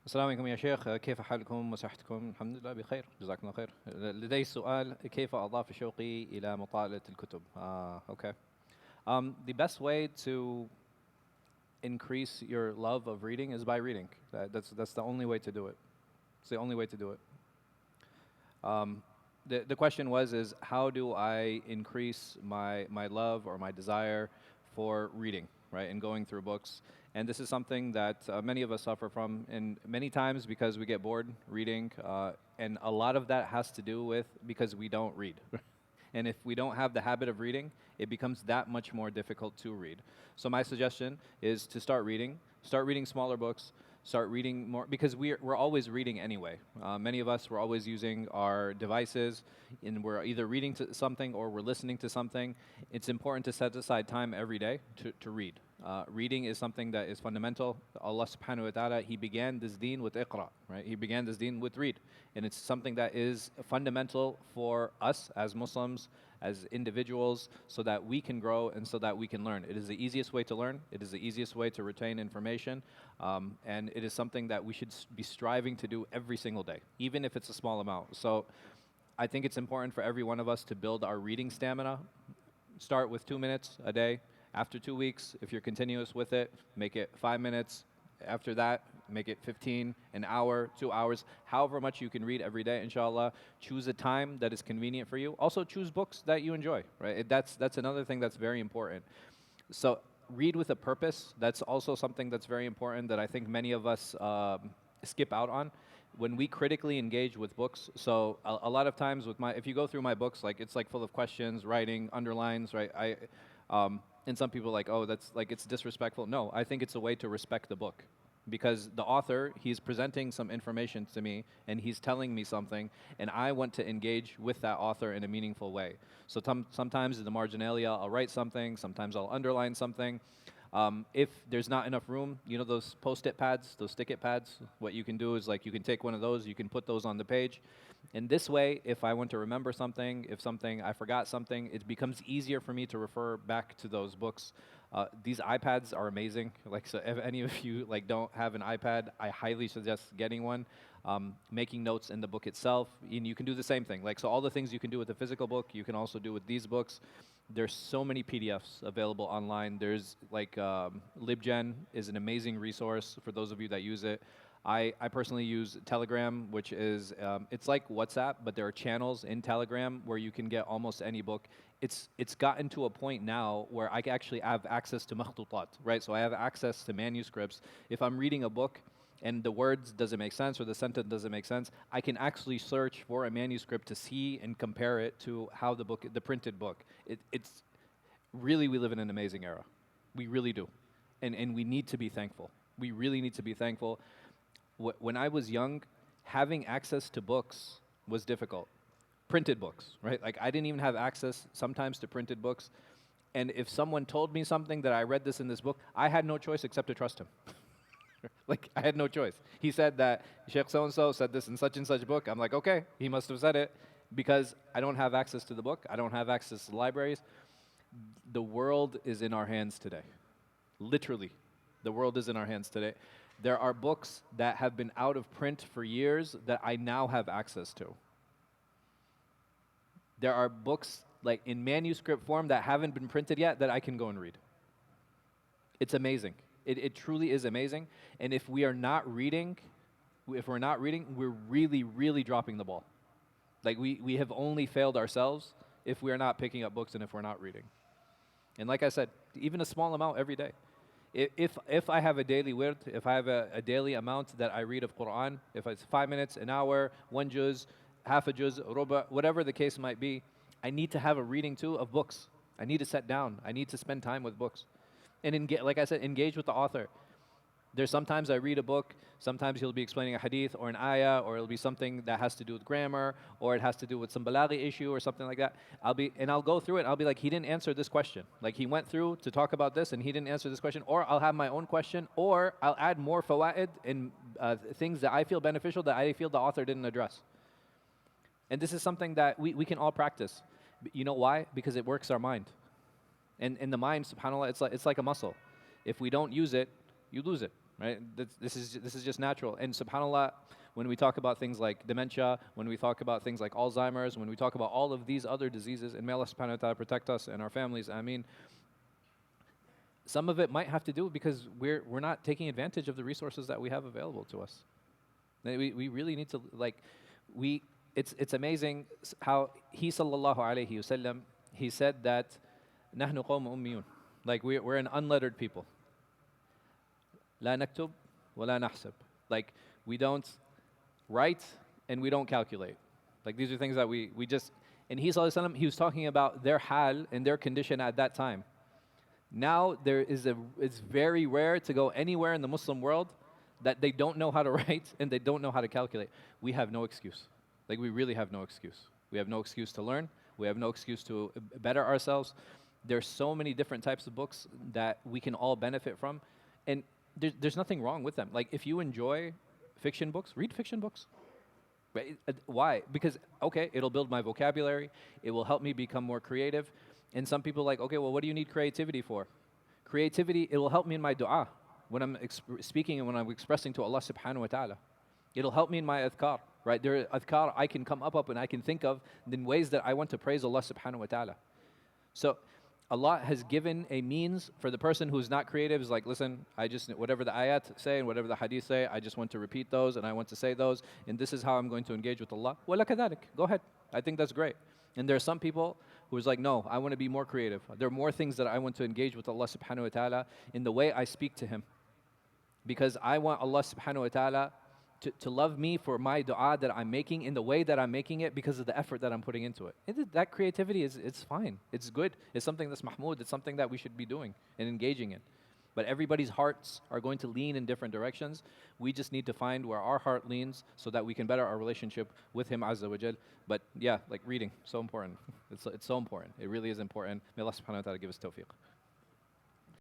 السلام عليكم يا شيخ، كيف حالكم وصحتكم؟ الحمد لله بخير، جزاكم الله خير. لدي سؤال: كيف أضاف شوقي إلى مطالعة الكتب؟ Okay. The best way to increase your love of reading is by reading. That's the only way to do it. It's the only way to do it. The question is how do I increase my love or my desire for reading, right, and going through books? And this is something that many of us suffer from, and many times because we get bored reading, and a lot of that has to do with because we don't read. And if we don't have the habit of reading, it becomes that much more difficult to read. So my suggestion is to start reading smaller books, start reading more, because we're always reading anyway. Many of us, we're always using our devices, and we're either reading to something or we're listening to something. It's important to set aside time every day to read. Reading is something that is fundamental. Allah subhanahu wa ta'ala, He began this deen with iqra, right? He began this deen with read. And it's something that is fundamental for us as Muslims, as individuals, so that we can grow and so that we can learn. It is the easiest way to learn. It is the easiest way to retain information. And it is something that we should be striving to do every single day, even if it's a small amount. So I think it's important for every one of us to build our reading stamina. Start with 2 minutes a day. After 2 weeks, if you're continuous with it, make it 5 minutes. After that, make it 15, an hour, 2 hours, however much you can read every day, inshallah. Choose a time that is convenient for you. Also choose books that you enjoy, right? That's another thing that's very important. So read with a purpose. That's also something that's very important that I think many of us skip out on. When we critically engage with books, so a lot of times if you go through my books, like it's like full of questions, writing, underlines, right? And some people are like, oh, that's like, it's disrespectful. No, I think it's a way to respect the book. Because the author, he's presenting some information to me, and he's telling me something, and I want to engage with that author in a meaningful way. So sometimes in the marginalia, I'll write something, sometimes I'll underline something. If there's not enough room, you know those post-it pads, those stick-it pads, what you can do is like you can take one of those, you can put those on the page. And this way, if I want to remember something, if I forgot something, it becomes easier for me to refer back to those books. These iPads are amazing. Like, so if any of you like don't have an iPad, I highly suggest getting one. Making notes in the book itself, and you can do the same thing. Like, so all the things you can do with the physical book, you can also do with these books. There's so many PDFs available online. There's like LibGen is an amazing resource for those of you that use it. I personally use Telegram, which is, it's like WhatsApp, but there are channels in Telegram where you can get almost any book. It's gotten to a point now where I actually have access to makhtutat, right? So I have access to manuscripts. If I'm reading a book and the words doesn't make sense or the sentence doesn't make sense, I can actually search for a manuscript to see and compare it to how the printed book. It's really, we live in an amazing era. We really do. And we need to be thankful. We really need to be thankful. When I was young, having access to books was difficult. Printed books, right? Like, I didn't even have access sometimes to printed books. And if someone told me something that I read this in this book, I had no choice except to trust him. Like, I had no choice. He said that Sheikh so-and-so said this in such and such book. I'm like, okay, he must have said it, because I don't have access to the book. I don't have access to the libraries. The world is in our hands today. Literally, the world is in our hands today. There are books that have been out of print for years that I now have access to. There are books like in manuscript form that haven't been printed yet that I can go and read. It's amazing. It truly is amazing. And if we're not reading, we're really, really dropping the ball. Like, we have only failed ourselves if we're not picking up books and if we're not reading. And like I said, even a small amount every day. If I have a daily wird, if I have a daily amount that I read of Quran, if it's 5 minutes, an hour, 1 juz, half a juz, ruba, whatever the case might be, I need to have a reading too of books. I need to sit down. I need to spend time with books. And like I said, engage with the author. There's sometimes I read a book, sometimes he'll be explaining a hadith or an ayah, or it'll be something that has to do with grammar, or it has to do with some balaghi issue or something like that. I'll go through it and I'll be like, he didn't answer this question. Like, he went through to talk about this and he didn't answer this question, or I'll have my own question, or I'll add more fawaid and things that I feel beneficial that I feel the author didn't address. And this is something that we can all practice. You know why? Because it works our mind. And the mind, subhanAllah, it's like a muscle. If we don't use it, you lose it. right? This is just natural. And subhanallah, when we talk about things like dementia, when we talk about things like Alzheimer's, when we talk about all of these other diseases, and may Allah subhanahu wa ta'ala protect us and our families, I mean, some of it might have to do because we're not taking advantage of the resources that we have available to us. We really need to, like, it's amazing how he sallallahu alayhi wasallam, he said that نحن قوم أميون, like we're an unlettered people. لا نكتب ولا نحسب, like we don't write and we don't calculate. Like these are things that we just, and he sallallahu alayhi wasallam, he was talking about their hal and their condition at that time. Now it's very rare to go anywhere in the Muslim world that they don't know how to write and they don't know how to calculate. We have no excuse. Like we really have no excuse. We have no excuse to learn. We have no excuse to better ourselves. There's so many different types of books that we can all benefit from. And there's nothing wrong with them. Like if you enjoy fiction books, read fiction books. Right? Why? Because, okay, it'll build my vocabulary. It will help me become more creative. And some people are like, okay, well, what do you need creativity for? Creativity, it will help me in my dua when I'm speaking and when I'm expressing to Allah subhanahu wa ta'ala. It'll help me in my adhkar, right? There are adhkar I can come up and I can think of in ways that I want to praise Allah subhanahu wa ta'ala. So Allah has given a means for the person who's not creative, is like, listen, I just, whatever the ayat say and whatever the hadith say, I just want to repeat those and I want to say those, and this is how I'm going to engage with Allah. Wala kadhalik. Go ahead. I think that's great. And there are some people who's like, no, I want to be more creative. There are more things that I want to engage with Allah subhanahu wa ta'ala in the way I speak to Him. Because I want Allah subhanahu wa ta'ala to love me for my dua that I'm making in the way that I'm making it because of the effort that I'm putting into it. That creativity it's fine. It's good. It's something that's mahmood. It's something that we should be doing and engaging in. But everybody's hearts are going to lean in different directions. We just need to find where our heart leans so that we can better our relationship with Him Azza wa Jal. But yeah, like reading, so important. It's so important. It really is important. May Allah subhanahu wa ta'ala give us tawfiq.